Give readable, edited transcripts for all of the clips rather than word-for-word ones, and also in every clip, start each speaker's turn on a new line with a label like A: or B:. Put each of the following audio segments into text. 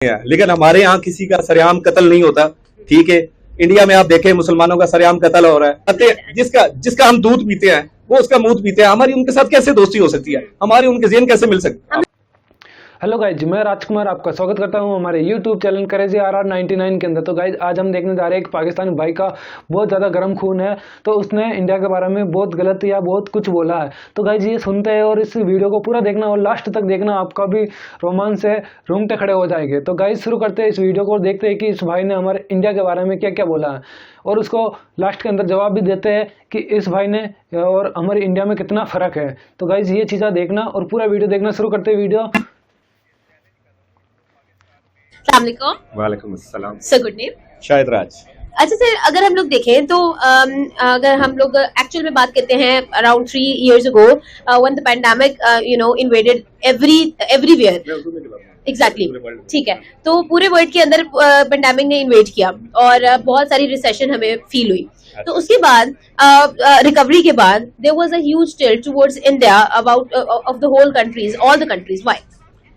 A: लेकिन हमारे यहाँ किसी का सरेआम कत्ल नहीं होता। ठीक है, इंडिया में आप देखें मुसलमानों का सरेआम कत्ल हो रहा है। जिसका हम दूध पीते हैं वो उसका मूत पीते हैं। हमारी उनके साथ कैसे दोस्ती हो सकती है? हमारी उनके ज़हन कैसे मिल सकती है?
B: हेलो गाइज, मैं राजकुमार आपका स्वागत करता हूं हमारे यूट्यूब चैनल क्रेजी RR 99 के अंदर। तो गाइज आज हम देखने जा रहे हैं एक पाकिस्तानी भाई का बहुत ज़्यादा गर्म खून है, तो उसने इंडिया के बारे में बहुत गलत या बहुत कुछ बोला है। तो गाइज ये सुनते हैं और इस वीडियो को पूरा देखना और लास्ट तक देखना, आपका भी रोमांच से रूंगटे खड़े हो जाएंगे। तो गाइज शुरू करते हैं इस वीडियो को और देखते हैं कि इस भाई ने हमारे इंडिया के बारे में क्या क्या बोला है, और उसको लास्ट के अंदर जवाब भी देते हैं कि इस भाई ने और हमारे इंडिया में कितना फ़र्क है। तो गाइज ये चीज़ें देखना और पूरा वीडियो देखना। शुरू करते हैं वीडियो।
A: वालेकुम अस्सलाम।
C: Sir good name?
A: Shahid Raj.
C: अच्छा सर, अगर हम लोग देखें तो अगर हम लोग एक्चुअल में बात करते हैं around 3 years ago when the pandemic invaded everywhere exactly, ठीक है, तो पूरे वर्ल्ड के अंदर पेंडेमिक ने इन्वेड किया और बहुत सारी रिसेशन हमें फील हुई। तो उसके बाद रिकवरी के बाद there was a huge tilt towards India about of the whole countries, all the countries. Why?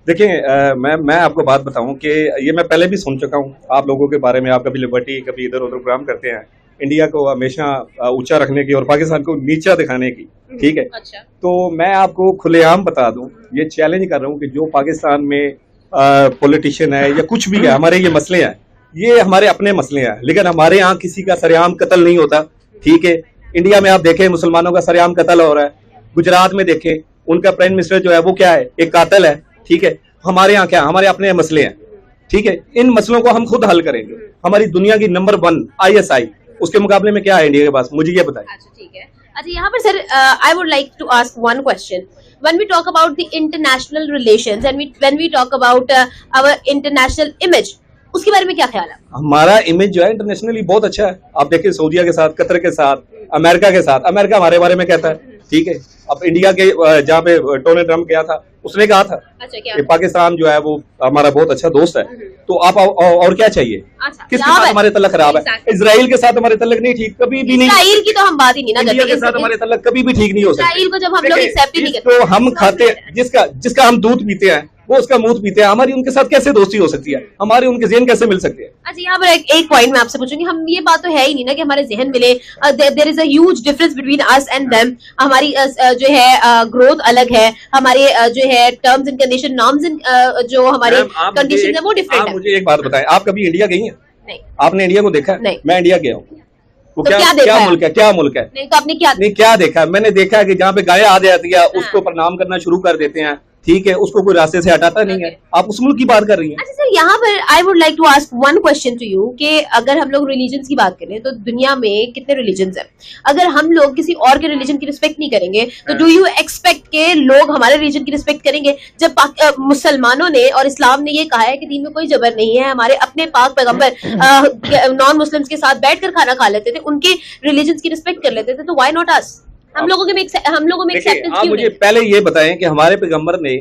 A: देखिए, मैं आपको बात बताऊं कि ये मैं पहले भी सुन चुका हूं आप लोगों के बारे में। आप कभी लिबर्टी कभी इधर उधर प्रोग्राम करते हैं, इंडिया को हमेशा ऊंचा रखने की और पाकिस्तान को नीचा दिखाने की। ठीक है,
C: अच्छा।
A: तो मैं आपको खुलेआम बता दूं, ये चैलेंज कर रहा हूं कि जो पाकिस्तान में पॉलिटिशियन है या कुछ भी है, हमारे ये मसले हैं, ये हमारे अपने मसले हैं। लेकिन हमारे यहाँ किसी का सरेआम कत्ल नहीं होता। ठीक है, इंडिया में आप देखें मुसलमानों का सरेआम कत्ल हो रहा है। गुजरात में देखें उनका प्राइम मिनिस्टर जो है वो क्या है, एक कातिल है। ठीक है, हमारे यहाँ क्या, हमारे अपने मसले हैं। ठीक है, इन मसलों को हम खुद हल करेंगे। हमारी दुनिया की नंबर 1 ISI, उसके मुकाबले में क्या है इंडिया के पास, मुझे ये बताएं।
C: अच्छा ठीक है। अच्छा, यहाँ पर sir I would like to ask one question. When we talk about the international relations and when we talk about our international image, उसके बारे में क्या ख्याल है?
A: हमारा इमेज जो है इंटरनेशनली बहुत अच्छा है। आप देखिए सऊदीया के साथ, कतर के साथ, अमेरिका के साथ। अमेरिका हमारे बारे में कहता है। ठीक है, अब इंडिया के जहाँ पे डोनाल्ड ट्रम्प गया था, उसने कहा था
C: अच्छा, क्या?
A: कि पाकिस्तान जो है वो हमारा बहुत अच्छा दोस्त है। तो आप और क्या चाहिए?
C: अच्छा,
A: किसके साथ हमारे तल्लक खराब है? इजराइल के साथ हमारे तल्लक नहीं ठीक, कभी भी नहीं।
C: इजराइल की तो हम बात ही नहीं ना करते।
A: इंडिया के साथ हमारे तल्लक कभी भी ठीक नहीं हो सकते।
C: इजराइल को जब हम लोग एक्सेप्ट ही नहीं करते,
A: तो हम खाते, जिसका हम दूध पीते हैं वो उसका मूत पीते हैं। हमारी उनके साथ कैसे दोस्ती हो सकती है? हमारे उनके ज़हन कैसे मिल सकते हैं?
C: अच्छा, यहाँ पर एक पॉइंट मैं आपसे पूछूंगी। हम ये बात तो है ही नहीं ना कि हमारे जहन मिले। There is a huge difference between us and them. हमारी जो है ग्रोथ अलग है, हमारे जो है terms and condition, norms and जो हमारे कंडीशन है वो डिफरेंट है।
A: मुझे एक बात बताएं, आप कभी इंडिया गई हैं?
C: नहीं।
A: आपने इंडिया को देखा?
C: नहीं।
A: मैं इंडिया गया हूँ। वो
C: तो
A: क्या मुल्क है? क्या मुल्क है?
C: नहीं, तो आपने
A: क्या देखा? मैंने देखा है कि जहाँ पे गाय आ जाती है उसको प्रणाम करना शुरू कर देते हैं। ठीक है, उसको कोई रास्ते से हटाता नहीं है। आप उस मुल्क की बात कर रही हैं।
C: अच्छा सर, यहाँ पर I would like to ask one question to you कि अगर हम लोग रिलीजन्स की बात करें तो दुनिया में कितने रिलीजन्स हैं? अगर हम लोग किसी और के रिलीजन की रिस्पेक्ट नहीं करेंगे तो डू यू एक्सपेक्ट के लोग हमारे रिलीजन की रिस्पेक्ट करेंगे? जब मुसलमानों ने और इस्लाम ने ये कहा है कि दीन में कोई जबर नहीं है, हमारे अपने पाक पैगंबर नॉन मुस्लिम्स के साथ बैठकर खाना खा लेते थे, उनके रिलीजन की रिस्पेक्ट कर लेते थे, तो व्हाई नॉट अस? हम लोगों में एक्सेप्टेंस
A: आप मुझे पहले ये बताएं कि हमारे पैगंबर ने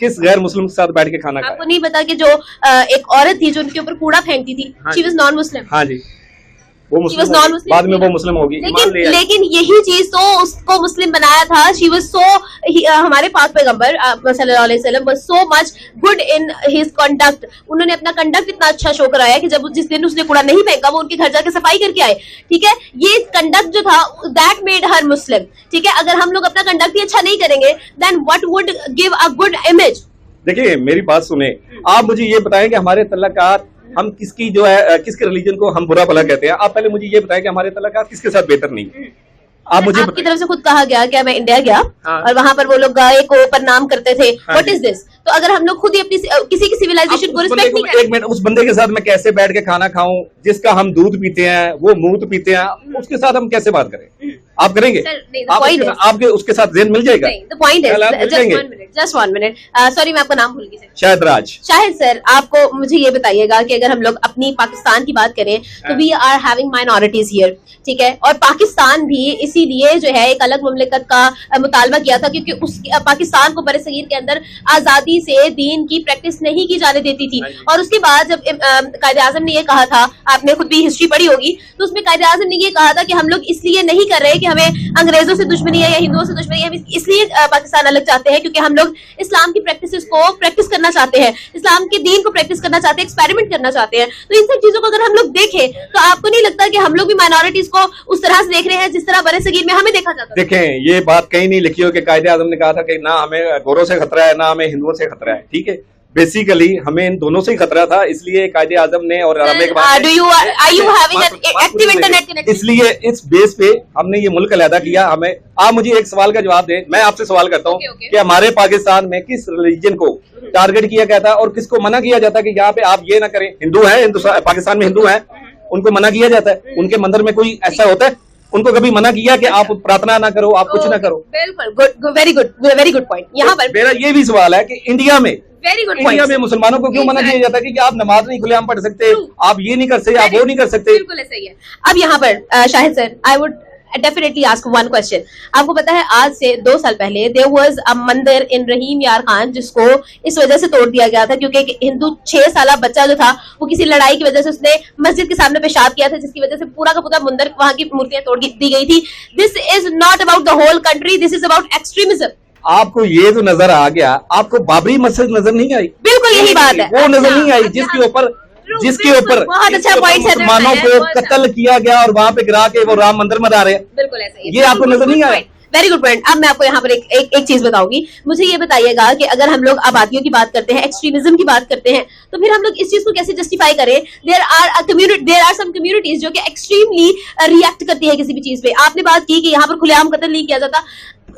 A: किस गैर मुस्लिम के साथ बैठ के खाना खाया?
C: आपको नहीं पता कि जो एक औरत थी जो उनके ऊपर कूड़ा फेंकती थी, शी वाज नॉन मुस्लिम।
A: हाँ जी, वो मुस्लिम, बाद में वो मुस्लिम होगी।
C: लेकिन यही चीज तो उसको मुस्लिम बनाया था। शी वाज सो, हमारे पाक पैगंबर सल्लल्लाहु अलैहि वसल्लम was so much good in his conduct. उन्होंने अपना कंडक्ट इतना अच्छा शो कराया कि जब जिस दिन उसने कूड़ा नहीं फेंका वो उनके घर जाके सफाई करके आए। ठीक है, ये कंडक्ट जो था दैट मेड हर मुस्लिम। ठीक है, अगर हम लोग अपना कंडक्ट ही अच्छा नहीं करेंगे then what would give a good image?
A: देखिए मेरी बात सुने, आप मुझे ये बताएं कि हमारे तल्लकात हम किसकी जो है, किसके रिलीजन को हम बुरा भला कहते हैं? आप पहले मुझे ये बताएं कि हमारे तल्लकात किसके साथ बेहतर नहीं? आप मुझे
C: आपकी तरफ से खुद कहा गया कि मैं इंडिया गया और वहां पर वो लोग गाय को प्रणाम करते थे। What is this? तो अगर हम लोग खुद ही अपनी किसी की सिविलाइजेशन को रिस्पेक्ट नहीं करते,
A: एक मिनट, उस बंदे के साथ मैं कैसे बैठ के खाना खाऊं जिसका हम दूध पीते हैं, वो मूत पीते हैं, उसके साथ हम कैसे बात करें? आप करेंगे? आपके उसके साथ ज़हन मिल जाएगा?
C: The point is just 1 minute, sorry मैं आपका नाम भूल गई।
A: शाहिद राज।
C: शाहिद सर, आपको मुझे ये बताइएगा कि अगर हम लोग अपनी पाकिस्तान की बात करें तो we are having minorities here. ठीक है, और पाकिस्तान भी इसीलिए जो है एक अलग मुमलिकत का मुतालबा किया था क्योंकि उस पाकिस्तान को बरसगीर के अंदर आजादी से दीन की प्रैक्टिस नहीं की जाने देती थी। और उसके बाद जब कायदे आजम ने ये कहा था, आपने खुद भी हिस्ट्री पढ़ी होगी, तो उसमें कायदे आजम ने ये कहा था कि हम लोग इसलिए नहीं कर रहे कि कि हमें अंग्रेजों से दुश्मनी है या हिंदुओं से दुश्मनी है, हम इसलिए पाकिस्तान अलग चाहते हैं क्योंकि हम लोग इस्लाम की प्रैक्टिसेस को प्रैक्टिस करना चाहते हैं, इस्लाम के दीन को प्रैक्टिस करना चाहते हैं, एक्सपेरिमेंट करना चाहते हैं। तो इन सब चीजों को अगर हम लोग देखें तो आपको नहीं लगता कि हम लोग भी माइनॉरिटीज को उस तरह से देख रहे हैं जिस तरह बड़े सगीर में हमें देखा जाता है?
A: देखें, ये बात कहीं नहीं लिखी हो कि कायदे आजम ने कहा था कि ना हमें गोरों से खतरा है ना हमें हिंदुओं से खतरा है। ठीक है, बेसिकली हमें इन दोनों से ही खतरा था, इसलिए कायदे आजम ने और इसलिए इस बेस पे हमने ये मुल्क अलहदा किया। हमें आप मुझे एक सवाल का जवाब दें, मैं आपसे सवाल करता हूँ कि हमारे पाकिस्तान में किस रिलीजन को टारगेट किया गया था और किसको मना किया जाता है कि यहाँ पे आप ये ना करें? हिंदू है, पाकिस्तान में हिंदू है, उनको मना किया जाता है। उनके मंदिर में कोई ऐसा होता है? उनको कभी मना किया कि आप प्रार्थना ना करो, आप कुछ ना करो?
C: बिल्कुल, वेरी गुड पॉइंट। यहाँ पर
A: मेरा ये भी सवाल है कि इंडिया में
C: इंडिया
A: में मुसलमानों को क्यों मना किया जाता है कि आप नमाज नहीं खुलेआम पढ़ सकते, आप ये नहीं कर सकते, आप वो नहीं कर सकते?
C: बिल्कुल ऐसा ही है। अब यहाँ पर Shahid sir, I would definitely ask one question. आपको पता है आज से 2 साल पहले देयर वाज अ मंदिर इन रहीम यार खान जिसको इस वजह से तोड़ दिया गया था क्योंकि एक हिंदू 6 साल बच्चा जो था वो किसी लड़ाई की वजह से उसने मस्जिद के सामने पेशाब किया था, जिसकी वजह से पूरा का पूरा मंदिर, वहां की मूर्तियां तोड़ दी गई थी। This is not about the whole country, this is about extremism.
A: आपको ये तो नजर आ गया, आपको बाबरी मस्जिद नजर नहीं आई?
C: बिल्कुल यही बात है,
A: वो नजर नहीं आई जिसके ऊपर
C: बहुत अच्छा पॉइंट है,
A: मुसलमानों को कत्ल किया गया और वहाँ पे गिरा के वो राम मंदिर बना रहे हैं।
C: बिल्कुल ऐसा ही,
A: ये आपको नजर नहीं आया?
C: Very good point. अब मैं आपको यहाँ पर एक चीज बताऊंगी। मुझे ये बताइएगा कि अगर हम लोग आबादियों की बात करते हैं, एक्सट्रीमिज्म की बात करते हैं, तो फिर हम लोग इस चीज को कैसे जस्टिफाई करें? देयर आर सम कम्युनिटीज जो कि एक्सट्रीमली रिएक्ट करती है किसी भी चीज पे। आपने बात की कि यहाँ पर खुलेआम कत्ल नहीं किया जाता।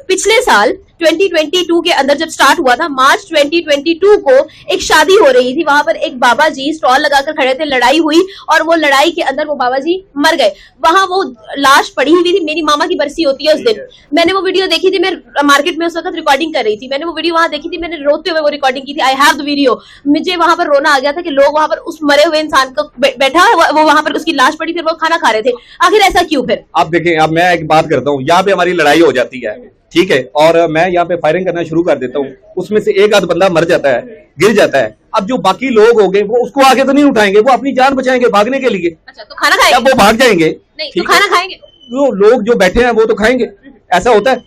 C: पिछले साल 2022 के अंदर जब स्टार्ट हुआ था, मार्च 2022 को एक शादी हो रही थी, वहां पर एक बाबा जी स्टॉल लगाकर खड़े थे, लड़ाई हुई और वो लड़ाई के अंदर वो बाबा जी मर गए। वहां वो लाश पड़ी हुई थी। मेरी मामा की बरसी होती है उस दिन, मैंने वो वीडियो देखी थी। मैं मार्केट में उस वक्त रिकॉर्डिंग कर रही थी, मैंने वो वीडियो वहां देखी थी, मैंने रोते हुए वो रिकॉर्डिंग की थी। I have the video. मुझे वहां पर रोना आ गया था कि लोग वहां पर उस मरे हुए इंसान को बैठा, वो वहां पर उसकी लाश पड़ी, फिर वो खाना खा रहे थे। आखिर ऐसा क्यों? फिर
A: आप देखें, अब मैं एक बात करता हूँ, यहाँ पे हमारी लड़ाई हो जाती है, ठीक है, और मैं यहाँ पे फायरिंग करना शुरू कर देता हूँ, उसमें से एक आध बंदा मर जाता है, गिर जाता है। अब जो बाकी लोग हो गए वो उसको आगे तो नहीं उठाएंगे, वो अपनी जान बचाएंगे भागने के लिए।
C: अच्छा, तो खाना खाएंगे?
A: जब वो भाग जाएंगे
C: नहीं तो खाना खाएंगे?
A: वो लोग जो बैठे हैं वो तो खाएंगे, ऐसा होता है?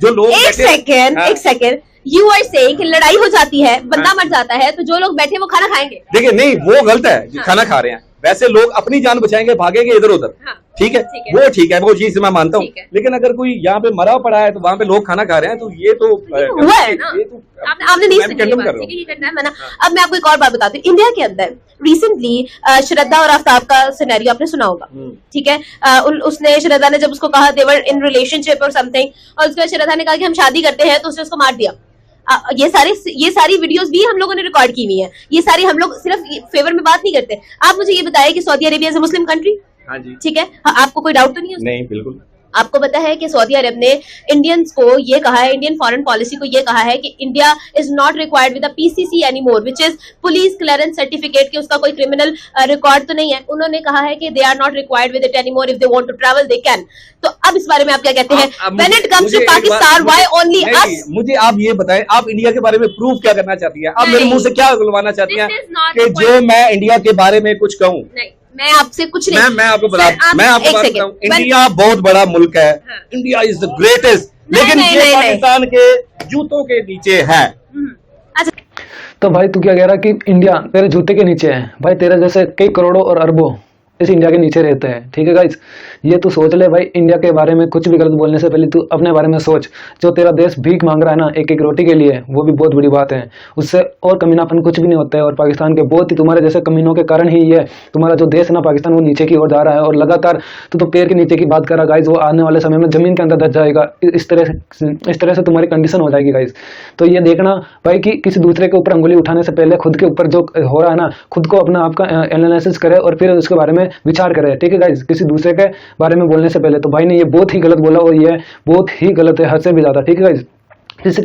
A: जो लोग
C: एक सेकेंड, यू आर सेइंग कि लड़ाई हो जाती है, बंदा मर जाता है, तो जो लोग बैठे वो खाना खाएंगे?
A: देखिए, नहीं, वो गलत है जो खाना खा रहे हैं। वैसे लोग अपनी जान बचाएंगे, भागेंगे इधर उधर, ठीक है, वो ठीक है, वो चीज मैं मानता हूँ। लेकिन अगर कोई यहाँ पे मरा पड़ा है तो वहाँ पे लोग खाना खा रहे हैं, तो ये तो
C: हुआ है ना? आपने नहीं सुनी ये बात, ठीक है, करना है। अब मैं आपको एक और बात बताती हूँ। इंडिया के अंदर रिसेंटली श्रद्धा और आफ्ताब का सिनेरियो आपने सुना होगा, ठीक है। उसने, श्रद्धा ने जब उसको कहा दे वर इन रिलेशनशिप और समथिंग, और उसके बाद श्रद्धा ने कहा कि हम शादी करते हैं, तो उसने उसको मार दिया। ये सारी वीडियोस भी हम लोगों ने रिकॉर्ड की हुई है। ये सारी, हम लोग सिर्फ फेवर में बात नहीं करते। आप मुझे ये बताइए कि Saudi Arabia is a Muslim country,
A: हाँ जी,
C: ठीक है, आपको कोई डाउट तो नहीं है?
A: नहीं, बिल्कुल।
C: आपको पता है कि सऊदी अरब ने इंडियंस को ये कहा है, इंडियन फॉरेन पॉलिसी को ये कहा है कि India is not required with PCC any more, which is police clearance certificate, कि उसका कोई क्रिमिनल रिकॉर्ड तो नहीं है। उन्होंने कहा है कि they are not required with it any more, if they want to travel they can. तो अब इस बारे में आप क्या कहते हैं? When it comes to Pakistan, why only us?
A: मुझे आप ये बताएं, आप इंडिया के बारे में प्रूफ क्या करना चाहती है? आप मेरे मुंह से क्या बुलवाना चाहती हैं कि जो मैं इंडिया के बारे में कुछ कहूँ?
C: मैं आपसे कुछ नहीं,
A: मैं आपको बताता हूँ, इंडिया बहुत बड़ा मुल्क है, इंडिया इज द ग्रेटेस्ट, लेकिन ये पाकिस्तान के जूतों के नीचे है।
C: अच्छा,
B: तो भाई तू क्या कह रहा है कि इंडिया तेरे जूते के नीचे है? भाई तेरे जैसे कई करोड़ों और अरबों इस इंडिया के नीचे रहते हैं, ठीक है गाइस। ये तू सोच ले भाई, इंडिया के बारे में कुछ भी गलत बोलने से पहले तू अपने बारे में सोच। जो तेरा देश भीख मांग रहा है ना एक एक रोटी के लिए, वो भी बहुत बड़ी बात है। उससे और कमीनापन कुछ भी नहीं होता है। और पाकिस्तान के बहुत ही तुम्हारे जैसे कमीनों के कारण ही ये तुम्हारा जो देश है ना पाकिस्तान, वो नीचे की ओर जा रहा है। और लगातार तू तो पैर के नीचे की बात कर रहा गाइज, वो आने वाले समय में जमीन के अंदर दब जाएगा। इस तरह से तुम्हारी कंडीशन हो जाएगी गाइज। तो ये देखना भाई कि किसी दूसरे के ऊपर अंगुली उठाने से पहले खुद के ऊपर जो हो रहा है ना, खुद को अपना आपका एनालिसिस करे और फिर उसके बारे में विचार करे, ठीक है गाइज, किसी दूसरे के बारे में बोलने से पहले। तो भाई ने ये बहुत ही गलत बोला और ये बहुत ही गलत है, हद से भी ज्यादा, ठीक है गाइज।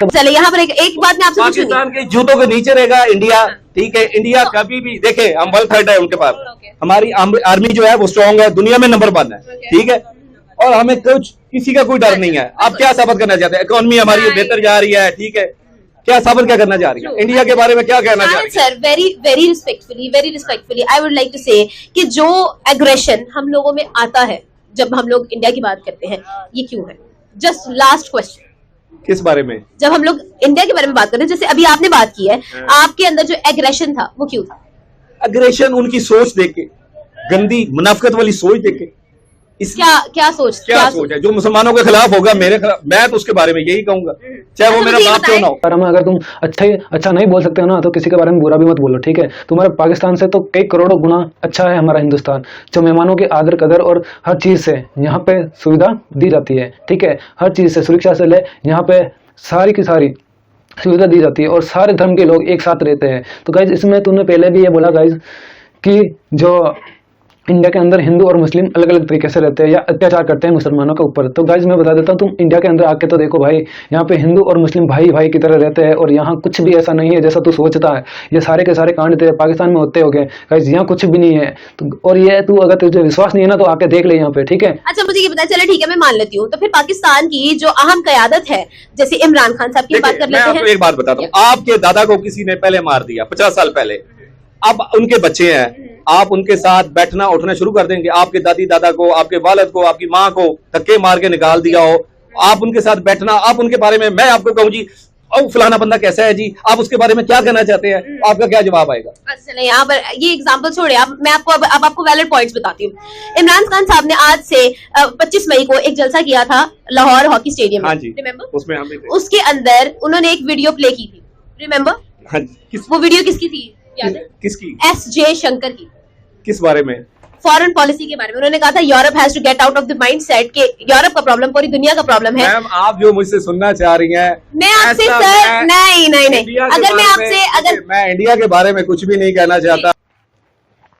C: चलिए यहाँ पर एक बात मैं आपसे पूछूंगी।
A: पाकिस्तान के जूतों के नीचे रहेगा इंडिया, ठीक है। इंडिया कभी भी देखे, हम वर्ल्ड थर्ड है उनके पास, हमारी आर्मी जो है वो स्ट्रॉन्ग है, दुनिया में नंबर 1 है, ठीक है। और हमें कुछ किसी का कोई डर नहीं है। आप क्या साबित करना चाहते हैं? इकोनॉमी हमारी बेहतर जा रही है, ठीक है, क्या साबित क्या करना चाह रही है? इंडिया के बारे में क्या कहना चाह रही है?
C: Sir, very respectfully I would like to say कि जो एग्रेशन हम लोगों में आता है, जब हम लोग इंडिया की बात करते हैं, ये क्यों है? जस्ट लास्ट क्वेश्चन,
A: किस बारे में?
C: जब हम लोग इंडिया के बारे में बात करते हैं, जैसे अभी आपने बात की है, आपके अंदर जो एग्रेशन था वो क्यों था?
A: अग्रेशन उनकी सोच देख के, गंदी मुनाफिकत वाली सोच देख के।
C: क्या सोच
A: है जो मुसलमानों के खिलाफ होगा, मेरे खिलाफ, मैं तो उसके बारे में यही कहूंगा, चाहे वो मेरा बाप क्यों ना हो।
B: बारे में अगर तुम अच्छा नहीं बोल सकते हो ना, तो किसी के बारे में बुरा भी मत बोलो, ठीक है? तुम्हारे पाकिस्तान से तो कई करोड़ों गुना अच्छा है हमारा हिंदुस्तान, जो मेहमानों के आदर कदर और हर चीज से यहाँ पे सुविधा दी जाती है, ठीक है? हर चीज से, सुरक्षा से ले यहाँ पे सारी की सारी सुविधा दी जाती है, और सारे धर्म के लोग एक साथ रहते हैं। तो गाइज इसमें तुमने पहले भी ये बोला गाइज कि जो इंडिया के अंदर हिंदू और मुस्लिम अलग अलग तरीके से रहते हैं या अत्याचार करते हैं मुसलमानों के ऊपर। तो गाइज मैं बता देता हूँ, तुम इंडिया के अंदर आके तो देखो भाई, यहाँ पे हिंदू और मुस्लिम भाई भाई की तरह रहते हैं, और यहाँ कुछ भी ऐसा नहीं है जैसा तू सोचता है। ये सारे के सारे कांड तेरे पाकिस्तान में होते हो गए गाइज, यहाँ कुछ भी नहीं है। तो और ये तू अगर तुझे विश्वास नहीं है ना, तो आके देख ले यहाँ पे, ठीक है?
C: अच्छा मुझे ये पता चला, ठीक है मैं मान लेती हूँ, तो फिर पाकिस्तान की जो अहम क़यादत है, जैसे इमरान खान साहब की बात कर
A: मैं
C: लेते
A: आपको
C: हैं।
A: एक बात बताता हूँ, आपके दादा को किसी ने पहले मार दिया 50 साल पहले, अब उनके बच्चे हैं, आप उनके साथ बैठना उठना शुरू कर देंगे? आपके दादी दादा को, आपके वालिद को, आपकी माँ को धक्के मार के निकाल दिया हो, आप उनके साथ बैठना, आप उनके बारे में, मैं आपको कहूँ जी और फलाना बंदा कैसा है जी, आप उसके बारे में क्या कहना चाहते हैं, आपका क्या जवाब आएगा?
C: चले यहाँ पर ये एग्जांपल छोड़े, मैं आपको वैलिड पॉइंट्स बताती हूँ। इमरान खान साहब ने आज से 25 मई को एक जलसा किया था लाहौर हॉकी स्टेडियम में, रिमेम्बर?
A: उसमें हम
C: उसके अंदर उन्होंने एक वीडियो प्ले की थी, रिमेम्बर?
A: हाँ जी।
C: वो वीडियो किसकी थी याद है?
A: किसकी?
C: S.J. शंकर की।
A: किस बारे में?
C: फॉरेन पॉलिसी के बारे में। उन्होंने कहा था Europe has to get out of the mindset कि यूरोप का प्रॉब्लम पूरी दुनिया का प्रॉब्लम है।
A: मैम आप जो मुझसे सुनना चाह रही हैं,
C: मैं आपसे सर नहीं अगर मैं आपसे
A: मैं इंडिया के बारे में कुछ भी नहीं कहना चाहता।